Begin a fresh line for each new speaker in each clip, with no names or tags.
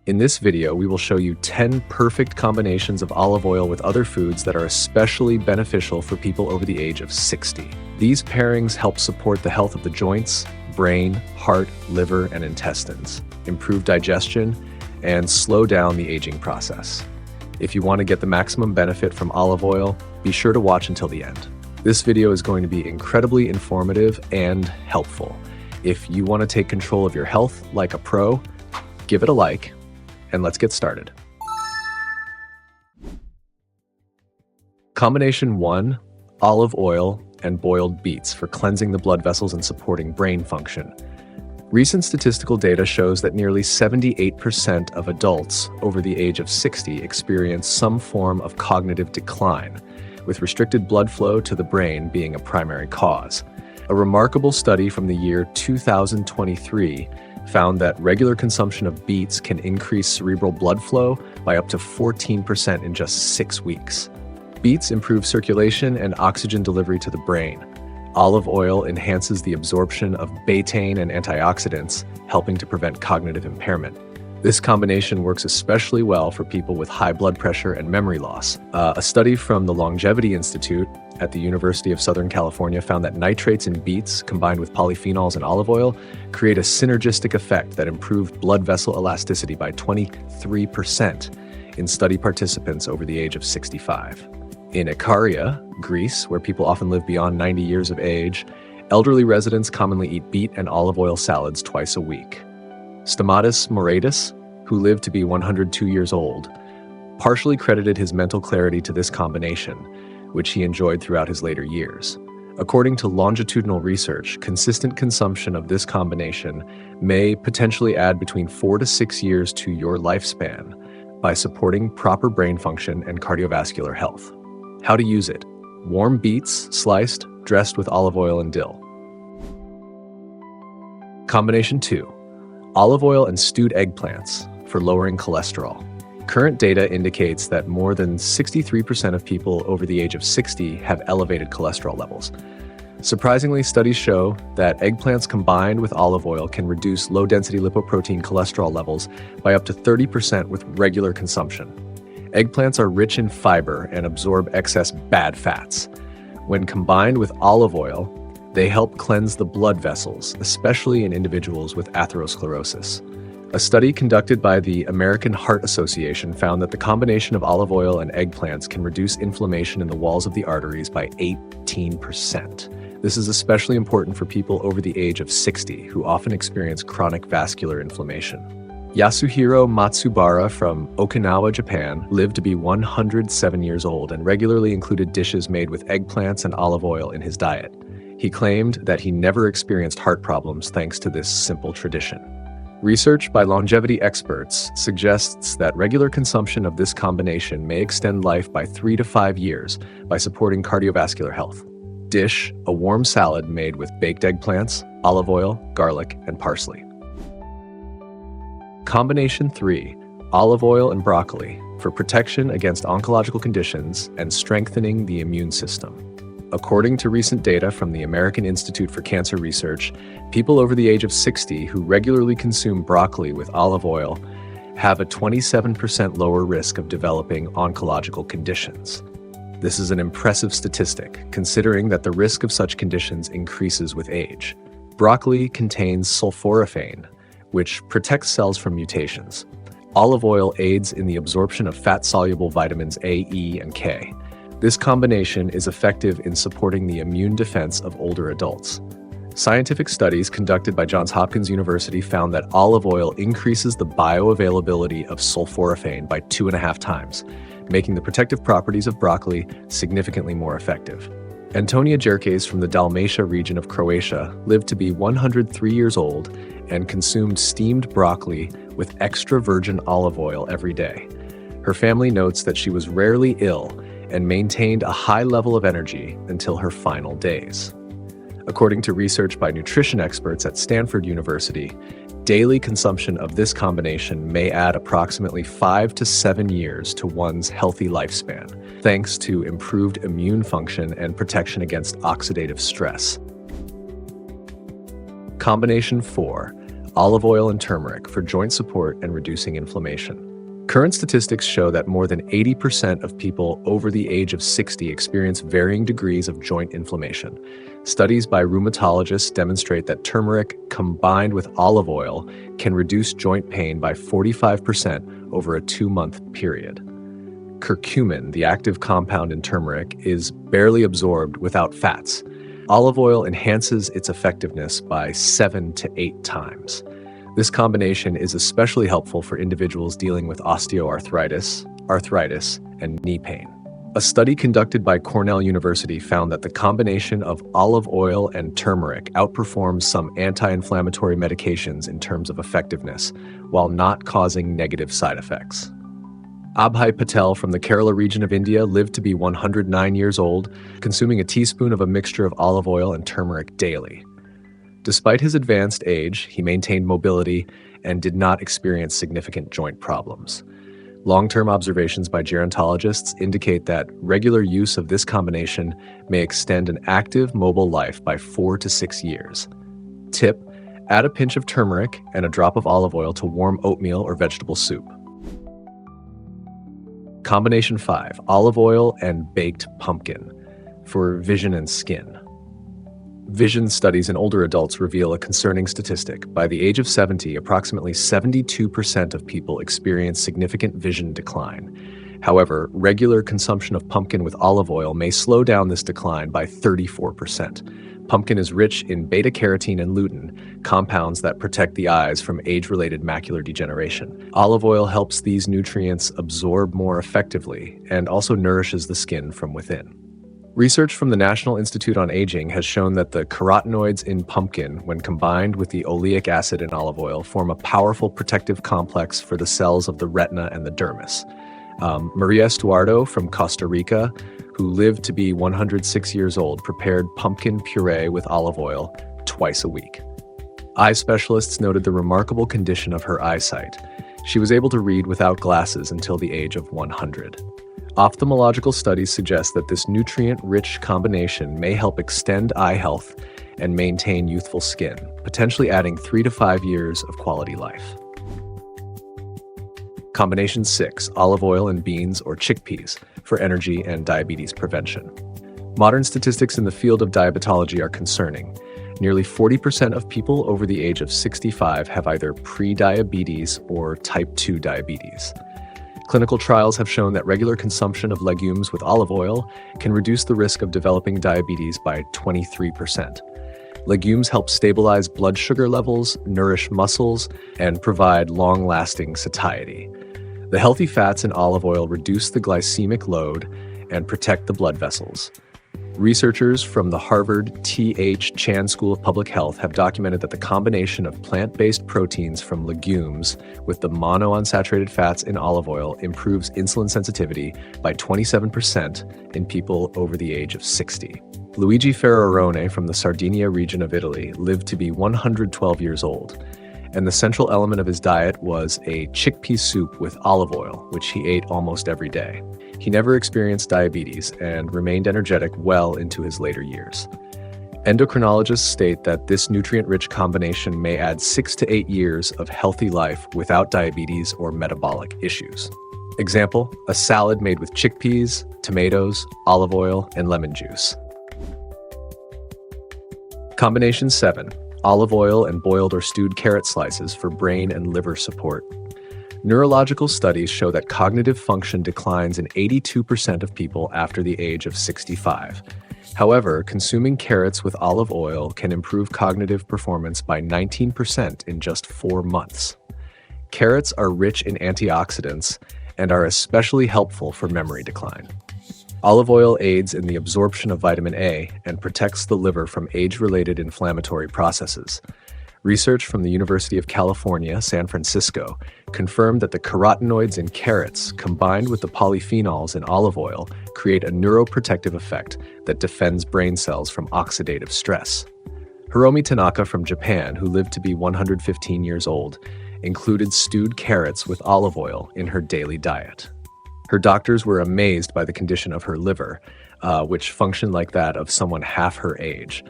In this video, we will show you 10 perfect combinations of olive oil with other foods that are especially beneficial for people over the age of 60. These pairings help support the health of the joints, brain, heart, liver, and intestines, improve digestion, and slow down the aging process. If you want to get the maximum benefit from olive oil, be sure to watch until the end. This video is going to be incredibly informative and helpful. If you want to take control of your health like a pro, give it a like, and let's get started. Combination 1, olive oil and boiled beets for cleansing the blood vessels and supporting brain function. Recent statistical data shows that nearly 78% of adults over the age of 60 experience some form of cognitive decline, with restricted blood flow to the brain being a primary cause. A remarkable study from the year 2023 found that regular consumption of beets can increase cerebral blood flow by up to 14% in just 6 weeks. Beets improve circulation and oxygen delivery to the brain. Olive oil enhances the absorption of betaine and antioxidants, helping to prevent cognitive impairment. This combination works especially well for people with high blood pressure and memory loss. A study from the Longevity Institute at the University of Southern California found that nitrates in beets combined with polyphenols and olive oil create a synergistic effect that improved blood vessel elasticity by 23% in study participants over the age of 65. In Ikaria, Greece, where people often live beyond 90 years of age, elderly residents commonly eat beet and olive oil salads twice a week. Stamatis Moretus, who lived to be 102 years old, partially credited his mental clarity to this combination, which he enjoyed throughout his later years. According to longitudinal research, consistent consumption of this combination may potentially add between 4 to 6 years to your lifespan by supporting proper brain function and cardiovascular health. How to use it: warm beets, sliced, dressed with olive oil and dill. Combination 2, olive oil and stewed eggplants for lowering cholesterol. Current data indicates that more than 63% of people over the age of 60 have elevated cholesterol levels. Surprisingly, studies show that eggplants combined with olive oil can reduce low-density lipoprotein cholesterol levels by up to 30% with regular consumption. Eggplants are rich in fiber and absorb excess bad fats. When combined with olive oil, they help cleanse the blood vessels, especially in individuals with atherosclerosis. A study conducted by the American Heart Association found that the combination of olive oil and eggplants can reduce inflammation in the walls of the arteries by 18%. This is especially important for people over the age of 60 who often experience chronic vascular inflammation. Yasuhiro Matsubara from Okinawa, Japan, lived to be 107 years old and regularly included dishes made with eggplants and olive oil in his diet. He claimed that he never experienced heart problems thanks to this simple tradition. Research by longevity experts suggests that regular consumption of this combination may extend life by 3 to 5 years by supporting cardiovascular health. Dish: a warm salad made with baked eggplants, olive oil, garlic, and parsley. Combination 3, olive oil and broccoli for protection against oncological conditions and strengthening the immune system. According to recent data from the American Institute for Cancer Research, people over the age of 60 who regularly consume broccoli with olive oil have a 27% lower risk of developing oncological conditions. This is an impressive statistic, considering that the risk of such conditions increases with age. Broccoli contains sulforaphane, which protects cells from mutations. Olive oil aids in the absorption of fat-soluble vitamins A, E, and K. This combination is effective in supporting the immune defense of older adults. Scientific studies conducted by Johns Hopkins University found that olive oil increases the bioavailability of sulforaphane by 2.5 times, making the protective properties of broccoli significantly more effective. Antonia Jerkes from the Dalmatia region of Croatia lived to be 103 years old and consumed steamed broccoli with extra virgin olive oil every day. Her family notes that she was rarely ill and maintained a high level of energy until her final days. According to research by nutrition experts at Stanford University, daily consumption of this combination may add approximately 5 to 7 years to one's healthy lifespan, thanks to improved immune function and protection against oxidative stress. Combination 4, olive oil and turmeric for joint support and reducing inflammation. Current statistics show that more than 80% of people over the age of 60 experience varying degrees of joint inflammation. Studies by rheumatologists demonstrate that turmeric combined with olive oil can reduce joint pain by 45% over a 2-month period. Curcumin, the active compound in turmeric, is barely absorbed without fats. Olive oil enhances its effectiveness by 7 to 8 times. This combination is especially helpful for individuals dealing with osteoarthritis, arthritis, and knee pain. A study conducted by Cornell University found that the combination of olive oil and turmeric outperforms some anti-inflammatory medications in terms of effectiveness, while not causing negative side effects. Abhay Patel from the Kerala region of India lived to be 109 years old, consuming a teaspoon of a mixture of olive oil and turmeric daily. Despite his advanced age, he maintained mobility and did not experience significant joint problems. Long-term observations by gerontologists indicate that regular use of this combination may extend an active, mobile life by 4 to 6 years. Tip: add a pinch of turmeric and a drop of olive oil to warm oatmeal or vegetable soup. Combination 5, olive oil and baked pumpkin for vision and skin. Vision studies in older adults reveal a concerning statistic. By the age of 70, approximately 72% of people experience significant vision decline. However, regular consumption of pumpkin with olive oil may slow down this decline by 34%. Pumpkin is rich in beta-carotene and lutein, compounds that protect the eyes from age-related macular degeneration. Olive oil helps these nutrients absorb more effectively and also nourishes the skin from within. Research from the National Institute on Aging has shown that the carotenoids in pumpkin, when combined with the oleic acid in olive oil, form a powerful protective complex for the cells of the retina and the dermis. Maria Estuardo from Costa Rica, who lived to be 106 years old, prepared pumpkin puree with olive oil twice a week. Eye specialists noted the remarkable condition of her eyesight. She was able to read without glasses until the age of 100. Ophthalmological studies suggest that this nutrient-rich combination may help extend eye health and maintain youthful skin, potentially adding 3 to 5 years of quality life. Combination 6, olive oil and beans or chickpeas for energy and diabetes prevention. Modern statistics in the field of diabetology are concerning. Nearly 40% of people over the age of 65 have either pre-diabetes or type 2 diabetes. Clinical trials have shown that regular consumption of legumes with olive oil can reduce the risk of developing diabetes by 23%. Legumes help stabilize blood sugar levels, nourish muscles, and provide long-lasting satiety. The healthy fats in olive oil reduce the glycemic load and protect the blood vessels. Researchers from the Harvard T.H. Chan School of Public Health have documented that the combination of plant-based proteins from legumes with the monounsaturated fats in olive oil improves insulin sensitivity by 27% in people over the age of 60. Luigi Ferrarone from the Sardinia region of Italy lived to be 112 years old, and the central element of his diet was a chickpea soup with olive oil, which he ate almost every day. He never experienced diabetes and remained energetic well into his later years. Endocrinologists state that this nutrient-rich combination may add 6 to 8 years of healthy life without diabetes or metabolic issues. Example, a salad made with chickpeas, tomatoes, olive oil, and lemon juice. Combination 7, olive oil and boiled or stewed carrot slices for brain and liver support. Neurological studies show that cognitive function declines in 82% of people after the age of 65. However, consuming carrots with olive oil can improve cognitive performance by 19% in just 4 months. Carrots are rich in antioxidants and are especially helpful for memory decline. Olive oil aids in the absorption of vitamin A and protects the liver from age-related inflammatory processes. Research from the University of California, San Francisco, confirmed that the carotenoids in carrots, combined with the polyphenols in olive oil, create a neuroprotective effect that defends brain cells from oxidative stress. Hiromi Tanaka from Japan, who lived to be 115 years old, included stewed carrots with olive oil in her daily diet. Her doctors were amazed by the condition of her liver, which functioned like that of someone half her age.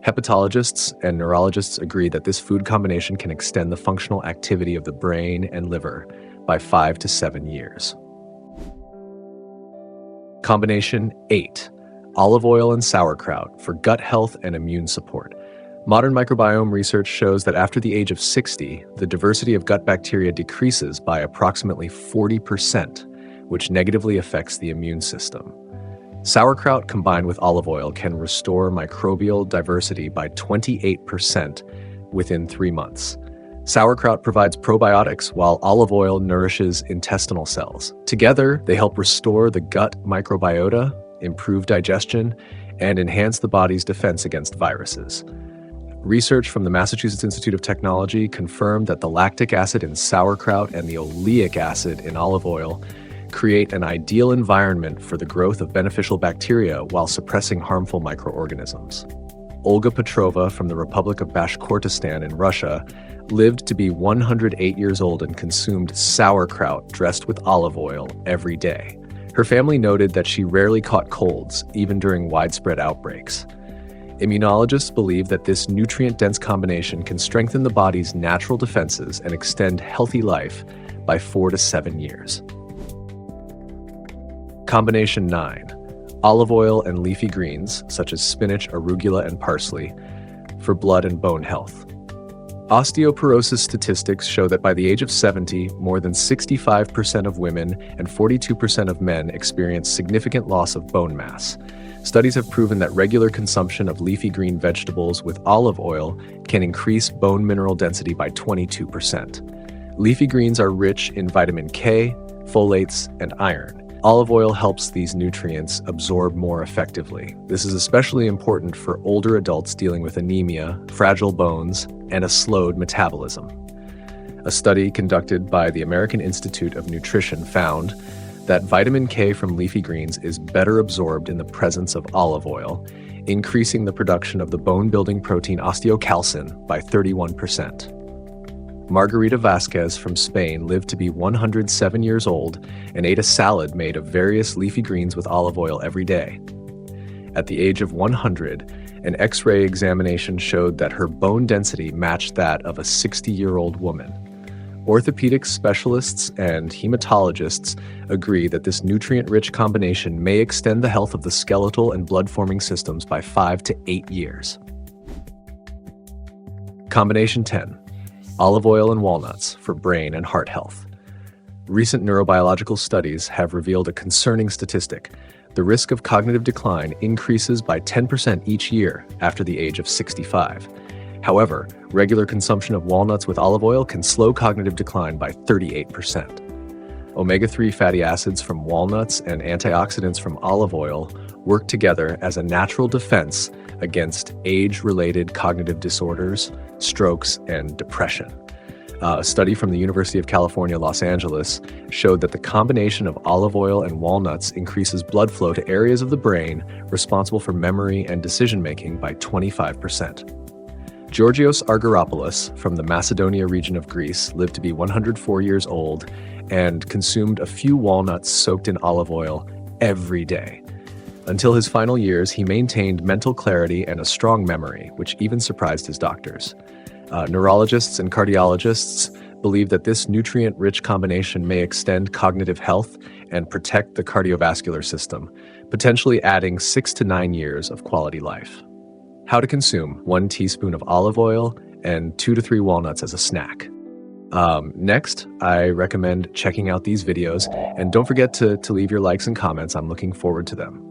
Hepatologists and neurologists agree that this food combination can extend the functional activity of the brain and liver by 5 to 7 years. Combination 8. Olive oil and sauerkraut for gut health and immune support. Modern microbiome research shows that after the age of 60, the diversity of gut bacteria decreases by approximately 40%, which negatively affects the immune system. Sauerkraut combined with olive oil can restore microbial diversity by 28% within 3 months. Sauerkraut provides probiotics while olive oil nourishes intestinal cells. Together, they help restore the gut microbiota, improve digestion, and enhance the body's defense against viruses. Research from the Massachusetts Institute of Technology confirmed that the lactic acid in sauerkraut and the oleic acid in olive oil create an ideal environment for the growth of beneficial bacteria while suppressing harmful microorganisms. Olga Petrova from the Republic of Bashkortostan in Russia lived to be 108 years old and consumed sauerkraut dressed with olive oil every day. Her family noted that she rarely caught colds, even during widespread outbreaks. Immunologists believe that this nutrient-dense combination can strengthen the body's natural defenses and extend healthy life by 4 to 7 years. Combination 9. Olive oil and leafy greens, such as spinach, arugula, and parsley, for blood and bone health. Osteoporosis statistics show that by the age of 70, more than 65% of women and 42% of men experience significant loss of bone mass. Studies have proven that regular consumption of leafy green vegetables with olive oil can increase bone mineral density by 22%. Leafy greens are rich in vitamin K, folates, and iron. Olive oil helps these nutrients absorb more effectively. This is especially important for older adults dealing with anemia, fragile bones, and a slowed metabolism. A study conducted by the American Institute of Nutrition found that vitamin K from leafy greens is better absorbed in the presence of olive oil, increasing the production of the bone-building protein osteocalcin by 31%. Margarita Vasquez from Spain lived to be 107 years old and ate a salad made of various leafy greens with olive oil every day. At the age of 100, an X-ray examination showed that her bone density matched that of a 60-year-old woman. Orthopedic specialists and hematologists agree that this nutrient-rich combination may extend the health of the skeletal and blood-forming systems by 5 to 8 years. Combination 10. Olive oil and walnuts for brain and heart health. Recent neurobiological studies have revealed a concerning statistic. The risk of cognitive decline increases by 10% each year after the age of 65. However, regular consumption of walnuts with olive oil can slow cognitive decline by 38%. Omega-3 fatty acids from walnuts and antioxidants from olive oil work together as a natural defense against age-related cognitive disorders, strokes, and depression. A study from the University of California, Los Angeles showed that the combination of olive oil and walnuts increases blood flow to areas of the brain responsible for memory and decision-making by 25%. Georgios Argyropoulos from the Macedonia region of Greece lived to be 104 years old and consumed a few walnuts soaked in olive oil every day. Until his final years, he maintained mental clarity and a strong memory, which even surprised his doctors. Neurologists and cardiologists believe that this nutrient-rich combination may extend cognitive health and protect the cardiovascular system, potentially adding 6 to 9 years of quality life. How to consume: 1 teaspoon of olive oil and 2 to 3 walnuts as a snack. Next, I recommend checking out these videos, and don't forget to leave your likes and comments. I'm looking forward to them.